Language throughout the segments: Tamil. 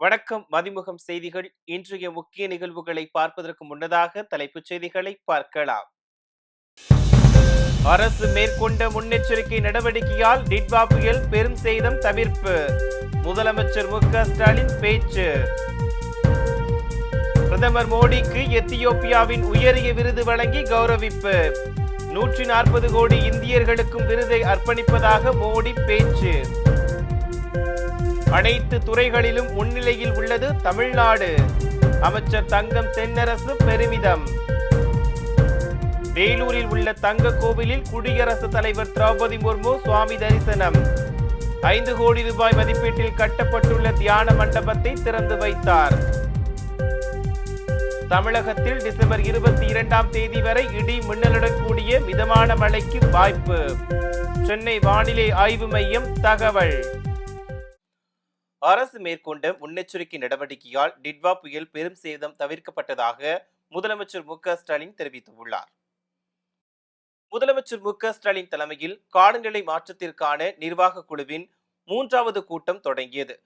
வணக்கம். மதிமுகம் செய்திகள். இன்றைய முக்கிய நிகழ்வுகளை பார்ப்பதற்கு முன்னதாக தலைப்புச் செய்திகளை பார்க்கலாம். அரசு மேற்கொண்ட முன்னெச்சரிக்கை நடவடிக்கையால் டிட்வா புயல் பெரும் சேதம் தவிர்ப்பு. முதலமைச்சர் மு.க.ஸ்டாலின் பேச்சு. பிரதமர் மோடிக்கு எத்தியோப்பியாவின் உயரிய விருது வழங்கி கௌரவிப்பு. 140 கோடி இந்தியர்களுக்கும் விருதை அர்ப்பணிப்பதாக மோடி பேச்சு. அனைத்து துறைகளிலும் முன்னிலையில் உள்ளது தமிழ்நாடு. அமைச்சர் தங்கம் தென்னரசு பெருமிதம். வேலூரில் உள்ள தங்க கோவிலில் குடியரசுத் தலைவர் திரௌபதி முர்மு சுவாமி தரிசனம். 5 கோடி ரூபாய் மதிப்பீட்டில் கட்டப்பட்டுள்ள தியான மண்டபத்தை திறந்து வைத்தார். தமிழகத்தில் டிசம்பர் 22ஆம் தேதி வரை இடி மின்னலுடன் கூடிய மிதமான மழைக்கு வாய்ப்பு. சென்னை வானிலை ஆய்வு மையம் தகவல். அரசு மேற்கொண்ட முன்னெச்சரிக்கை நடவடிக்கையால் டிட்வா புயல் பெரும் சேதம் தவிர்க்கப்பட்டதாக முதலமைச்சர் மு.க.ஸ்டாலின் தெரிவித்துள்ளார். முதலமைச்சர் மு.க.ஸ்டாலின் தலைமையில் காலநிலை மாற்றத்திற்கான நிர்வாக குழுவின் 3வது கூட்டம் தொடங்கியது.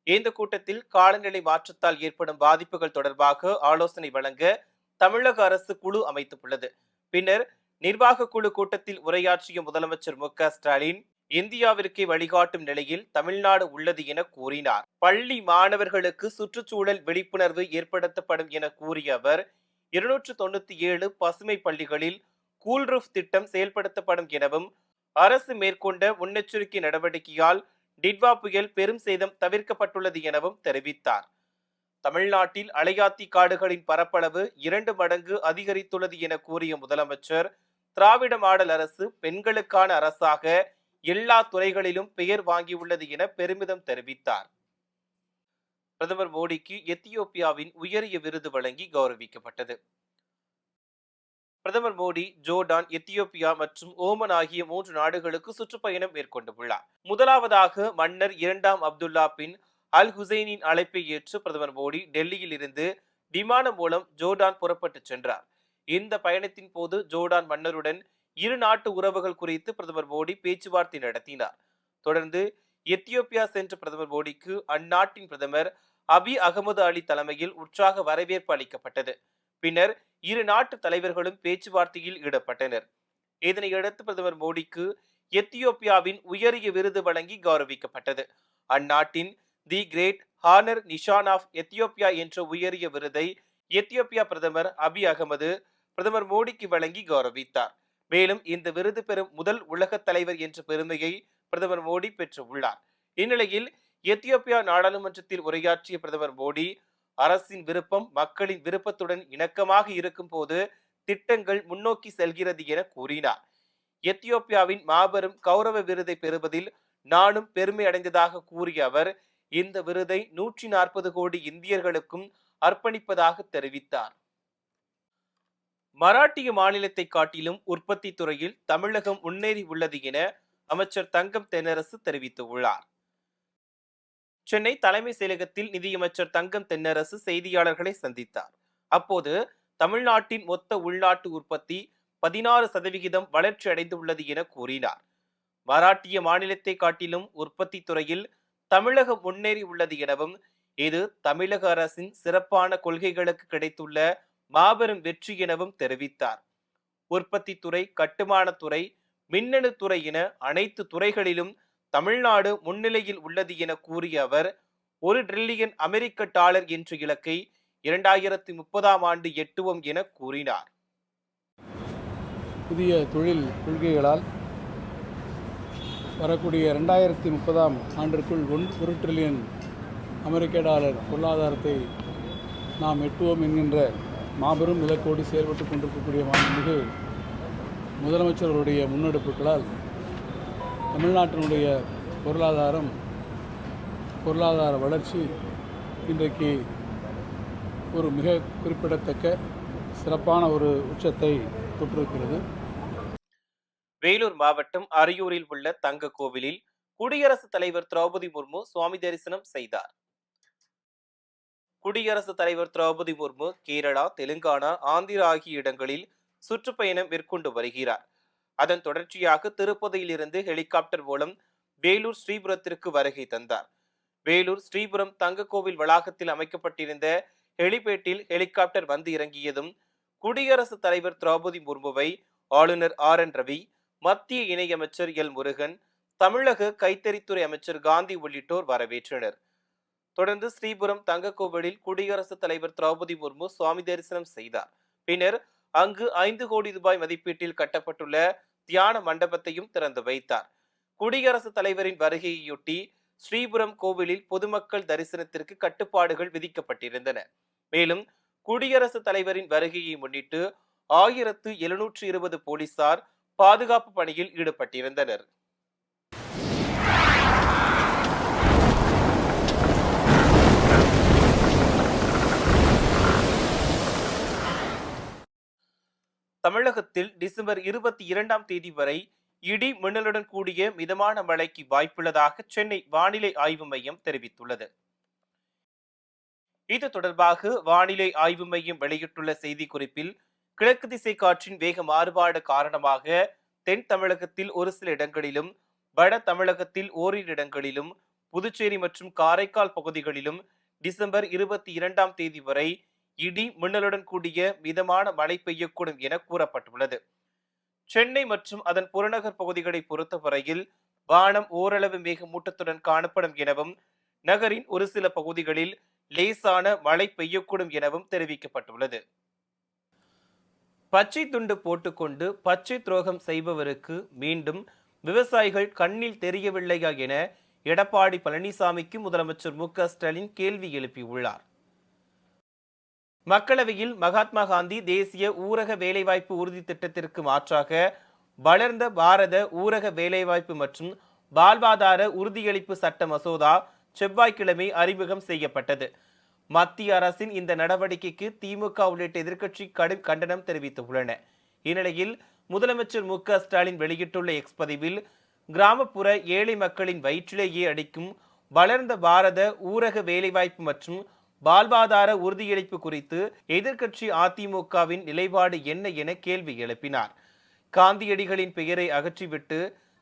இந்த கூட்டத்தில் காலநிலை மாற்றத்தால் ஏற்படும் பாதிப்புகள் தொடர்பாக ஆலோசனை வழங்க தமிழக அரசு குழு அமைத்துள்ளது. பின்னர் நிர்வாக குழு கூட்டத்தில் உரையாற்றிய முதலமைச்சர் மு.க.ஸ்டாலின் இந்தியாவிற்கே வழிகாட்டும் நிலையில் தமிழ்நாடு உள்ளது என கூறினார். பள்ளி மாணவர்களுக்கு சுற்றுச்சூழல் விழிப்புணர்வு ஏற்படுத்தப்படும் என கூறிய அவர் 297 பசுமை பள்ளிகளில் கூல் ரூஃப் திட்டம் செயல்படுத்தப்படும் எனவும் அரசு மேற்கொண்ட முன்னெச்சரிக்கை நடவடிக்கையால் டிட்வா புயல் பெரும் சேதம் தவிர்க்கப்பட்டுள்ளது எனவும் தெரிவித்தார். தமிழ்நாட்டில் அலையாத்தி காடுகளின் பரப்பளவு 2 மடங்கு அதிகரித்துள்ளது என கூறிய முதலமைச்சர் திராவிட மாடல் அரசு பெண்களுக்கான அரசாக எல்லா துறைகளிலும் பெயர் வாங்கியுள்ளது என பெருமிதம் தெரிவித்தார். பிரதமர் மோடிக்கு எத்தியோப்பியாவின் உயரிய விருது வழங்கி கௌரவிக்கப்பட்டது. பிரதமர் மோடி ஜோர்டான், எத்தியோப்பியா மற்றும் ஓமன் ஆகிய 3 நாடுகளுக்கு சுற்றுப்பயணம் மேற்கொண்டுள்ளார். முதலாவதாக மன்னர் 2ஆம் அப்துல்லா பின் அல் ஹுசைனின் அழைப்பை ஏற்று பிரதமர் மோடி டெல்லியில் இருந்து விமானம் மூலம் ஜோர்டான் புறப்பட்டு சென்றார். இந்த பயணத்தின் போது ஜோர்டான் மன்னருடன் இரு நாட்டு உறவுகள் குறித்து பிரதமர் மோடி பேச்சுவார்த்தை நடத்தினார். தொடர்ந்து எத்தியோப்பியா சென்ற பிரதமர் மோடிக்கு அந்நாட்டின் பிரதமர் அபி அகமது அலி தலைமையில் உற்சாக வரவேற்பு அளிக்கப்பட்டது. பின்னர் இரு நாட்டு தலைவர்களும் பேச்சுவார்த்தையில் ஈடுபட்டனர். இதனையடுத்து பிரதமர் மோடிக்கு எத்தியோப்பியாவின் உயரிய விருது வழங்கி கௌரவிக்கப்பட்டது. அந்நாட்டின் the great honour Nishan of Ethiopia என்ற உயரிய விருதை எத்தியோப்பியா பிரதமர் அபி அகமது பிரதமர் மோடிக்கு வழங்கி கௌரவித்தார். மேலும் இந்த விருது பெறும் முதல் உலக தலைவர் என்ற பெருமையை பிரதமர் மோடி பெற்றுள்ளார். இந்நிலையில் எத்தியோப்பியா நாடாளுமன்றத்தில் உரையாற்றிய பிரதமர் மோடி அரசின் விருப்பம் மக்களின் விருப்பத்துடன் இணக்கமாக இருக்கும் போது திட்டங்கள் முன்னோக்கி செல்கிறது என கூறினார். எத்தியோப்பியாவின் மாபெரும் கௌரவ விருதை பெறுவதில் நானும் பெருமை அடைந்ததாக கூறிய அவர் இந்த விருதை 140 கோடி இந்தியர்களுக்கும் அர்ப்பணிப்பதாக தெரிவித்தார். மராட்டிய மாநிலத்தை காட்டிலும் உற்பத்தி துறையில் தமிழகம் முன்னேறி உள்ளது என அமைச்சர் தங்கம் தென்னரசு தெரிவித்துள்ளார். சென்னை தலைமை செயலகத்தில் நிதியமைச்சர் தங்கம் தென்னரசு செய்தியாளர்களை சந்தித்தார். அப்போது தமிழ்நாட்டின் மொத்த உள்நாட்டு உற்பத்தி 16% வளர்ச்சி அடைந்துள்ளது என கூறினார். மராட்டிய மாநிலத்தை காட்டிலும் உற்பத்தி துறையில் தமிழகம் முன்னேறி உள்ளது எனவும் இது தமிழக அரசின் சிறப்பான கொள்கைகளுக்கு கிடைத்துள்ள மாபெரும் வெற்றி எனவும் தெரிவித்தார். உற்பத்தி துறை, கட்டுமானத்துறை, மின்னணு துறை என அனைத்து துறைகளிலும் தமிழ்நாடு முன்னிலையில் உள்ளது என கூறிய அவர் 1 டிரில்லியன் அமெரிக்க டாலர் என்ற இலக்கை 2030ஆம் ஆண்டு எட்டுவோம் என கூறினார். புதிய தொழில் கொள்கைகளால் வரக்கூடிய 2030ஆம் ஆண்டிற்குள் 1 டிரில்லியன் அமெரிக்க டாலர் பொருளாதாரத்தை நாம் எட்டுவோம் என்கின்ற மாபெரும் இலக்கோடு செயல்பட்டு கொண்டிருக்கக்கூடிய மாண்புமிகு முதலமைச்சர்களுடைய முன்னெடுப்புகளால் தமிழ்நாட்டினுடைய பொருளாதார வளர்ச்சி இன்றைக்கு ஒரு மிக குறிப்பிடத்தக்க சிறப்பான ஒரு உச்சத்தை தொற்றிருக்கிறது. வேலூர் மாவட்டம் அரியூரில் உள்ள தங்க கோவிலில் குடியரசுத் தலைவர் திரௌபதி முர்மு சுவாமி தரிசனம் செய்தார். குடியரசுத் தலைவர் திரௌபதி முர்மு கேரளா, தெலுங்கானா, ஆந்திரா ஆகிய இடங்களில் சுற்றுப்பயணம் மேற்கொண்டு வருகிறார். அதன் தொடர்ச்சியாக திருப்பதியிலிருந்து ஹெலிகாப்டர் மூலம் வேலூர் ஸ்ரீபுரத்திற்கு வருகை தந்தார். வேலூர் ஸ்ரீபுரம் தங்கக்கோவில் வளாகத்தில் அமைக்கப்பட்டிருந்த ஹெலிபேட்டில் ஹெலிகாப்டர் வந்து இறங்கியதும் குடியரசுத் தலைவர் திரௌபதி முர்முவை ஆளுநர் RN ரவி, மத்திய இணையமைச்சர் முருகன், தமிழக கைத்தறித்துறை அமைச்சர் காந்தி உள்ளிட்டோர் வரவேற்றனர். தொடர்ந்து ஸ்ரீபுரம் தங்கக்கோவிலில் குடியரசுத் தலைவர் திரௌபதி முர்மு சுவாமி தரிசனம் செய்தார். பின்னர் அங்கு 5 கோடி ரூபாய் மதிப்பீட்டில் கட்டப்பட்டுள்ள தியான மண்டபத்தையும் திறந்து வைத்தார். குடியரசுத் தலைவரின் வருகையையொட்டி ஸ்ரீபுரம் கோவிலில் பொதுமக்கள் தரிசனத்திற்கு கட்டுப்பாடுகள் விதிக்கப்பட்டிருந்தன. மேலும் குடியரசுத் தலைவரின் வருகையை முன்னிட்டு 1720 போலீசார் பாதுகாப்பு பணியில் ஈடுபட்டிருந்தனர். தமிழகத்தில் டிசம்பர் 22ஆம் தேதி வரை இடி மின்னலுடன் கூடிய மிதமான மழைக்கு வாய்ப்புள்ளதாக சென்னை வானிலை ஆய்வு மையம் தெரிவித்துள்ளது. இது தொடர்பாக வானிலை ஆய்வு மையம் வெளியிட்டுள்ள செய்திக்குறிப்பில், கிழக்கு திசை காற்றின் வேக மாறுபாடு காரணமாக தென் தமிழகத்தில் ஒரு சில இடங்களிலும், வட தமிழகத்தில் ஓரிரு இடங்களிலும், புதுச்சேரி மற்றும் காரைக்கால் பகுதிகளிலும் டிசம்பர் 22ஆம் தேதி வரை இடி மின்னலுடன் கூடிய மிதமான மழை பெய்யக்கூடும் என கூறப்பட்டுள்ளது. சென்னை மற்றும் அதன் புறநகர் பகுதிகளை பொறுத்தவரையில் வானம் ஓரளவு மேகமூட்டத்துடன் காணப்படும் எனவும், நகரின் ஒரு சில பகுதிகளில் லேசான மழை பெய்யக்கூடும் எனவும் தெரிவிக்கப்பட்டுள்ளது. பச்சை துண்டு போட்டுக்கொண்டு பச்சை துரோகம் செய்பவருக்கு மீண்டும் விவசாயிகள் கண்ணில் தெரியவில்லையா என எடப்பாடி பழனிசாமிக்கு முதலமைச்சர் மு.க.ஸ்டாலின் கேள்வி எழுப்பியுள்ளார். மக்களவையில் மகாத்மா காந்தி தேசிய ஊரக வேலைவாய்ப்பு உறுதி திட்டத்திற்கு மாற்றாக வளர்ந்த பாரத ஊரக வேலைவாய்ப்பு மற்றும் வாழ்வாதார உறுதியளிப்பு சட்ட மசோதா செவ்வாய்க்கிழமை அறிமுகம் செய்யப்பட்டது. மத்திய அரசின் இந்த நடவடிக்கைக்கு திமுக உள்ளிட்ட எதிர்க்கட்சி கடும் கண்டனம் தெரிவித்துள்ளன. இந்நிலையில் முதலமைச்சர் மு.க.ஸ்டாலின் வெளியிட்டுள்ள எக்ஸ் பதிவில், கிராமப்புற ஏழை மக்களின் வயிற்றிலேயே அடிக்கும் வளர்ந்த பாரத ஊரக வேலைவாய்ப்பு மற்றும் வாழ்வாதார உறுதியளிப்பு குறித்து எதிர்க்கட்சி அதிமுகவின் நிலைப்பாடு என்ன என கேள்வி எழுப்பினார். காந்தியடிகளின் பெயரை அகற்றிவிட்டு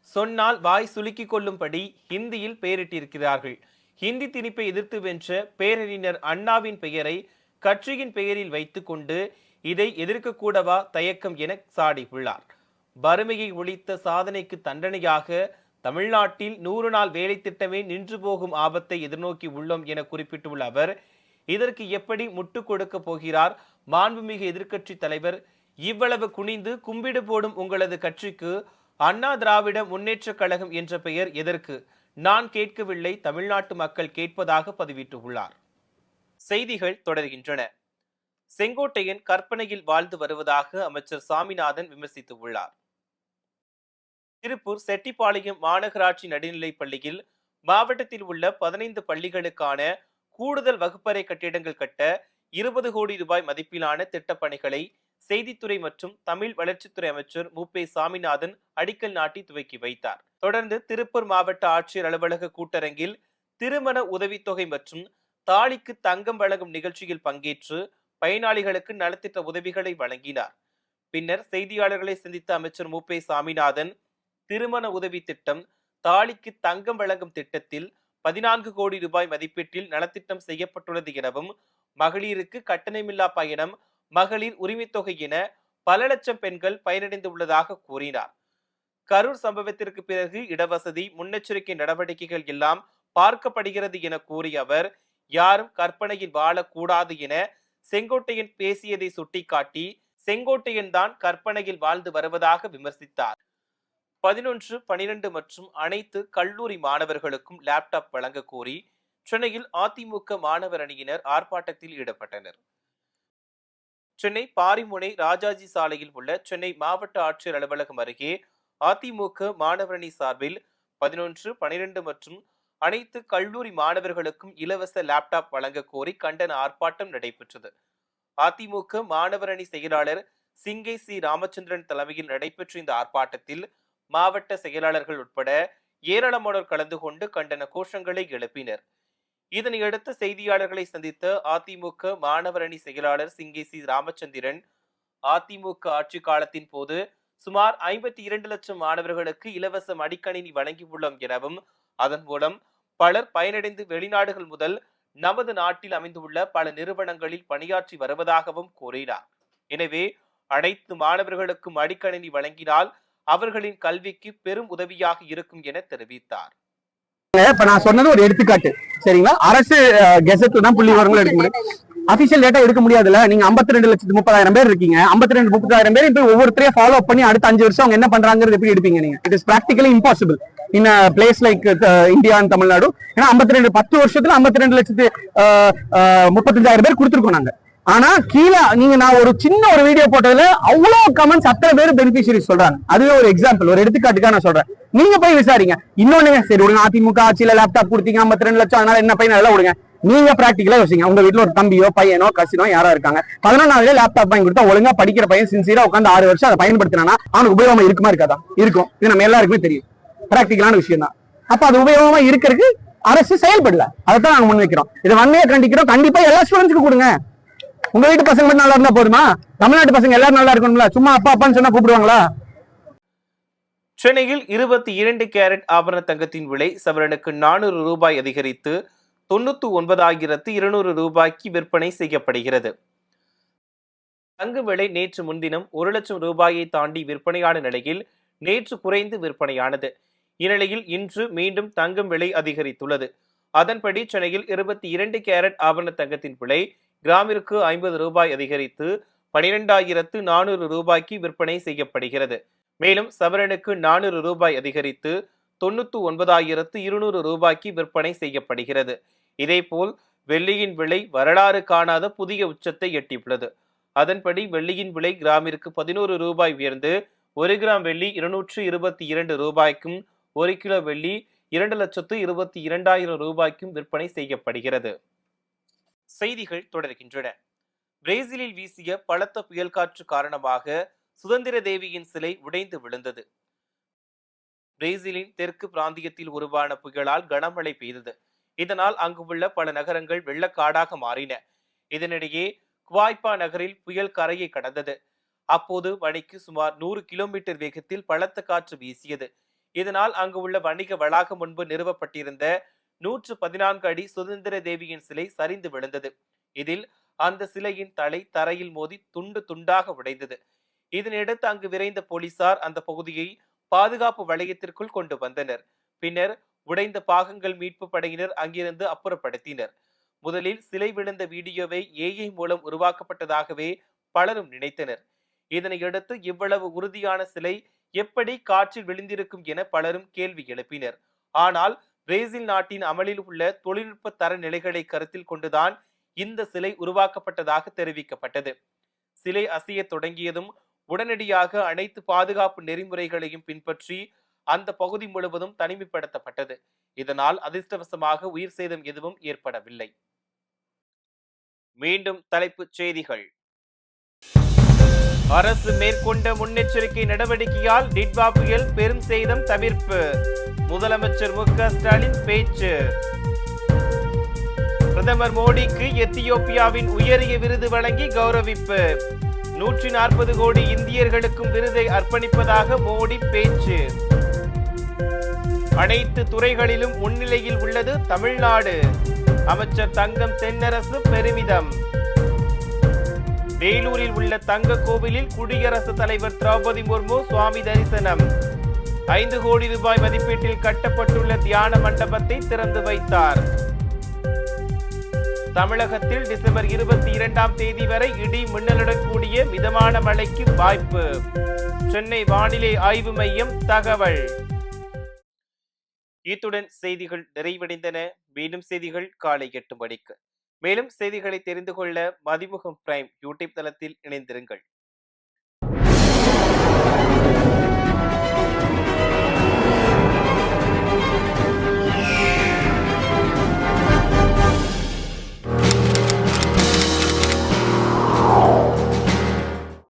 சொன்னால் வாய் சுலுக்கிக் கொள்ளும்படி ஹிந்தியில் பெயரிட்டிருக்கிறார்கள். ஹிந்தி திணிப்பை எதிர்த்து வென்ற பேரறிஞர் அண்ணாவின் பெயரை கட்சியின் பெயரில் வைத்துக் கொண்டு இதை எதிர்க்கக்கூடவா தயக்கம் என சாடியுள்ளார். வறுமையை ஒழித்த சாதனைக்கு தண்டனையாக தமிழ்நாட்டில் 100 நாள் வேலை திட்டமே நின்று போகும் ஆபத்தை எதிர்நோக்கி உள்ளோம் என குறிப்பிட்டுள்ள அவர், இதற்கு எப்படி முட்டு கொடுக்க போகிறார் மாண்புமிகு எதிர்க்கட்சி தலைவர்? இவ்வளவு குனிந்து கும்பிடு போடும் உங்களது கட்சிக்கு அண்ணா திராவிட முன்னேற்ற கழகம் என்ற பெயர் எதற்கு? நான் கேட்கவில்லை, தமிழ்நாட்டு மக்கள் கேட்பதாக பதிவிட்டுள்ளார். செய்திகள் தொடர்கின்றன. செங்கோட்டையன் கற்பனையில் வாழ்ந்து வருவதாக அமைச்சர் சாமிநாதன் விமர்சித்துள்ளார். திருப்பூர் செட்டிப்பாளையம் மாநகராட்சி நடுநிலைப் பள்ளியில் மாவட்டத்தில் உள்ள 15 பள்ளிகளுக்கான கூடுதல் வகுப்பறை கட்டிடங்கள் கட்ட 20 கோடி ரூபாய் மதிப்பிலான திட்டப்பணிகளை செய்தித்துறை மற்றும் தமிழ் வளர்ச்சித்துறை அமைச்சர் மு.பே. சாமிநாதன் அடிக்கல் நாட்டி துவக்கி வைத்தார். தொடர்ந்து திருப்பூர் மாவட்ட ஆட்சியர் அலுவலக கூட்டரங்கில் திருமண உதவித்தொகை மற்றும் தாலிக்கு தங்கம் வழங்கும் நிகழ்ச்சியில் பங்கேற்று பயனாளிகளுக்கு நலத்திட்ட உதவிகளை வழங்கினார். பின்னர் செய்தியாளர்களை சந்தித்த அமைச்சர் மு.பே. சாமிநாதன், திருமண உதவி திட்டம், தாலிக்கு தங்கம் வழங்கும் திட்டத்தில் 14 கோடி ரூபாய் மதிப்பீட்டில் நலத்திட்டம் செய்யப்பட்டுள்ளது எனவும், மகளிருக்கு கட்டணமில்லா பயணம், மகளிர் உரிமைத்தொகை என பல லட்சம் பெண்கள் பயனடைந்துள்ளதாக கூறினார். கரூர் சம்பவத்திற்கு பிறகு இடவசதி, முன்னெச்சரிக்கை நடவடிக்கைகள் எல்லாம் பார்க்கப்படுகிறது என கூறிய அவர், யாரும் கற்பனையில் வாழக்கூடாது என செங்கோட்டையன் பேசியதை சுட்டிக்காட்டி, செங்கோட்டையன் தான் கற்பனையில் வாழ்ந்து வருவதாக விமர்சித்தார். 11, 12 மற்றும் அனைத்து கல்லூரி மாணவர்களுக்கும் லேப்டாப் வழங்க கோரி சென்னையில் அதிமுக மாணவர் அணியினர் ஆர்ப்பாட்டத்தில் ஈடுபட்டனர். சென்னை பாரிமுனை ராஜாஜி சாலையில் உள்ள சென்னை மாவட்ட ஆட்சியர் அலுவலகம் அருகே அதிமுக மாணவர் அணி சார்பில் 11, 12 மற்றும் அனைத்து கல்லூரி மாணவர்களுக்கும் இலவச லேப்டாப் வழங்க கோரி கண்டன ஆர்ப்பாட்டம் நடைபெற்றது. அதிமுக மாணவர் அணி செயலாளர் சிங்கை சி. ராமச்சந்திரன் தலைமையில் நடைபெற்ற இந்த ஆர்ப்பாட்டத்தில் மாவட்ட செயலாளர்கள் உட்பட ஏராளமானோர் கலந்து கொண்டு கண்டன கோஷங்களை எழுப்பினர். இதனையடுத்து செய்தியாளர்களை சந்தித்த அதிமுக மாணவர் அணி செயலாளர் சிங்கை சி. ராமச்சந்திரன், அதிமுக ஆட்சி காலத்தின் போது சுமார் 52 லட்சம் மாணவர்களுக்கு இலவச மடிக்கணினி வழங்கியுள்ளோம் எனவும், அதன் மூலம் பலர் பயனடைந்து வெளிநாடுகள் முதல் நமது நாட்டில் அமைந்துள்ள பல நிறுவனங்களில் பணியாற்றி வருவதாகவும் கூறினார். எனவே அனைத்து மாணவர்களுக்கும் மடிக்கணினி வழங்கினால் அவர்களின் கல்விக்கு பெரும் உதவியாக இருக்கும் என தெரிவித்தார். இப்ப நான் சொன்னது ஒரு எடுத்துக்காட்டு, சரிங்களா? அரசு கெசெட்ல தான் புள்ளி விவரங்கள் எடுக்க முடியும். அபிஷியல் டேட்டா எடுக்க முடியாதுல்ல. நீங்க 52,30,000 பேர் இருக்கீங்க. 52,30,000 பேர் இப்ப ஒவ்வொருத்தரையும் ஃபாலோ பண்ணி அடுத்த 5 வருஷம் அவங்க என்ன பண்றாங்கிறது எப்படி எடுப்பீங்க நீங்க? It is practically impossible in a place like India and Tamil Nadu. ஏன்னா 10 வருஷத்துல 52,35,000 பேர் கொடுத்துருக்கோம் நாங்க. ஆனா கீழே நீங்க நான் ஒரு சின்ன ஒரு வீடியோ போட்டதுல அவ்வளவு கமெண்ட்ஸ் அத்தனை பேர் பெனிஃபிஷியரி சொல்றாங்க. அதுவே ஒரு எக்ஸாம்பிள், ஒரு எடுத்துக்காட்டுக்காக நான் சொல்றேன். நீங்க போய் விசாரிங்க. இன்னொன்னு, சரி விடுங்க, அதிமுக ஆட்சியில லேப்டாப் கொடுத்தீங்க 52 லட்சம், அதனால என்ன பையன் அதெல்லாம் விடுங்க. நீங்க பிராக்டிகலா யோசிங்க. உங்க வீட்டுல ஒரு தம்பியோ பையனோ கசினோ யாரா இருக்காங்க, 11ஆவது லேப்டாப் வாங்கி கொடுத்தா ஒழுங்கா படிக்கிற பையன் சின்சியரா உட்காந்து 6 வருஷம் அதை பயன்படுத்தினா அவனுக்கு உபயோகமா இருக்குமா இருக்காதா? இருக்கும். இது நம்ம எல்லாருக்குமே தெரியும், பிராக்டிகலான விஷயம் தான். அப்ப அது உபயோகமா இருக்கிறதுக்கு அரசு செயல்படல. அதைத்தான் நாங்க முன்வைக்கிறோம். இதை வன்மையா கண்டிக்கிறோம். கண்டிப்பா எல்லா ஸ்டூடெண்ட்ஸ்க்கு கொடுங்க. உங்க வீட்டு பசங்க மட்டும் நல்லா இருந்தா போதுமா? தமிழ்நாட்டு பசங்க எல்லாரும் நல்லா இருக்கணும்ல. சும்மா அப்பா அப்பான்னு சொன்னா கூப்பிடுவாங்களா? சென்னையில் 22 கேரட் ஆபரண தங்கத்தின் விலை சவரனுக்கு 400 ரூபாய் அதிகரித்து 99,200 ரூபாய்க்கு விற்பனை செய்யப்படுகிறது. தங்க விலை நேற்று முன்தினம் 1 லட்சம் ரூபாயை தாண்டி விற்பனையான நிலையில் நேற்று குறைந்து விற்பனையானது. இந்நிலையில் இன்று மீண்டும் தங்கம் விலை அதிகரித்துள்ளது. அதன்படி சென்னையில் 22 கேரட் ஆபரண தங்கத்தின் விலை கிராமிற்கு 50 ரூபாய் அதிகரித்து 12,400 ரூபாய்க்கு விற்பனை செய்யப்படுகிறது. மேலும் சவரனுக்கு 400 ரூபாய் அதிகரித்து 99,200 ரூபாய்க்கு விற்பனை செய்யப்படுகிறது. இதேபோல் வெள்ளியின் விலை வரலாறு காணாத புதிய உச்சத்தை எட்டியுள்ளது. அதன்படி வெள்ளியின் விலை கிராமிற்கு 11 ரூபாய் உயர்ந்து 1 கிராம் வெள்ளி 222 ரூபாய்க்கும் 1 கிலோ வெள்ளி 2,22,000 ரூபாய்க்கும் விற்பனை செய்யப்படுகிறது. செய்திகள் தொடர்கின்றன. பிரேசிலில் வீசிய பலத்த புயல் காற்று காரணமாக சுதந்திர தேவியின் சிலை உடைந்து விழுந்தது. பிரேசிலின் தெற்கு பிராந்தியத்தில் உருவான புயலால் கனமழை பெய்தது. இதனால் அங்குள்ள பல நகரங்கள் வெள்ளக்காடாக மாறின. இதனிடையே குவாய்பா நகரில் புயல் கரையை கடந்தது. அப்போது மணிக்கு சுமார் 100 கிலோமீட்டர் வேகத்தில் பலத்த காற்று வீசியது. இதனால் அங்கு உள்ள வணிக வளாகம் முன்பு நிறுவப்பட்டிருந்த 114 அடி சுதந்திர தேவியின் சிலை சரிந்து விழுந்தது. இதில் அந்த சிலையின் தலை தரையில் மோதி துண்டு துண்டாக உடைந்தது. இதனையடுத்து அங்கு விரைந்த போலீசார் அந்த பகுதியை பாதுகாப்பு வளையத்திற்குள் கொண்டு வந்தனர். பின்னர் உடைந்த பாகங்கள் மீட்பு படையினர் அங்கிருந்து அப்புறப்படுத்தினர். முதலில் சிலை விழுந்த வீடியோவை AI மூலம் உருவாக்கப்பட்டதாகவே பலரும் நினைத்தனர். இதனையடுத்து இவ்வளவு உறுதியான சிலை எப்படி காற்றில் விழுந்திருக்கும் என பலரும் கேள்வி எழுப்பினர். ஆனால் பிரேசில் நாட்டின் அமலில் உள்ள தொழில்நுட்ப தர நிலைகளை கருத்தில் கொண்டுதான் இந்த சிலை உருவாக்கப்பட்டதாக தெரிவிக்கப்பட்டது. சிலை அசைய தொடங்கியதும் உடனடியாக அனைத்து பாதுகாப்பு நெறிமுறைகளையும் பின்பற்றி அந்த பகுதி முழுவதும் தனிமைப்படுத்தப்பட்டது. இதனால் அதிர்ஷ்டவசமாக உயிர் சேதம் எதுவும் ஏற்படவில்லை. மீண்டும் தலைப்புச் செய்திகள். அரசு மேற்கொண்ட முன்னெச்சரிக்கை நடவடிக்கையால் டிட்வா புயல் பெரும் சேதம் தவிர்ப்பு. முதலமைச்சர் மு க ஸ்டாலின் பேச்சு. பிரதமர் மோடிக்கு எத்தியோப்பியாவின் உயரிய விருது வழங்கி கௌரவிப்பு. 140 கோடி இந்தியர்களுக்கும் விருதை அர்ப்பணிப்பதாக மோடி பேச்சு. அனைத்து துறைகளிலும் முன்னிலையில் உள்ளது தமிழ்நாடு. அமைச்சர் தங்கம் தென்னரசு பெருமிதம். வேலூரில் உள்ள தங்க கோவிலில் குடியரசுத் தலைவர் திரௌபதி முர்மு சுவாமி தரிசனம். 5 கோடி ரூபாய் மதிப்பீட்டில் கட்டப்பட்டுள்ள தியான மண்டபத்தை திறந்து வைத்தார். தமிழகத்தில் டிசம்பர் 22ஆம் தேதி வரை இடி மின்னலுடன் கூடிய மிதமான மழைக்கு வாய்ப்பு. சென்னை வானிலை ஆய்வு மையம் தகவல். இத்துடன் செய்திகள் நிறைவடைந்தன. மீண்டும் செய்திகள் காலை 8 மணிக்கு. மேலும் செய்திகளை தெரிந்து கொள்ள மதிமுகம் பிரைம் யூடியூப் தளத்தில் இணைந்திருங்கள்.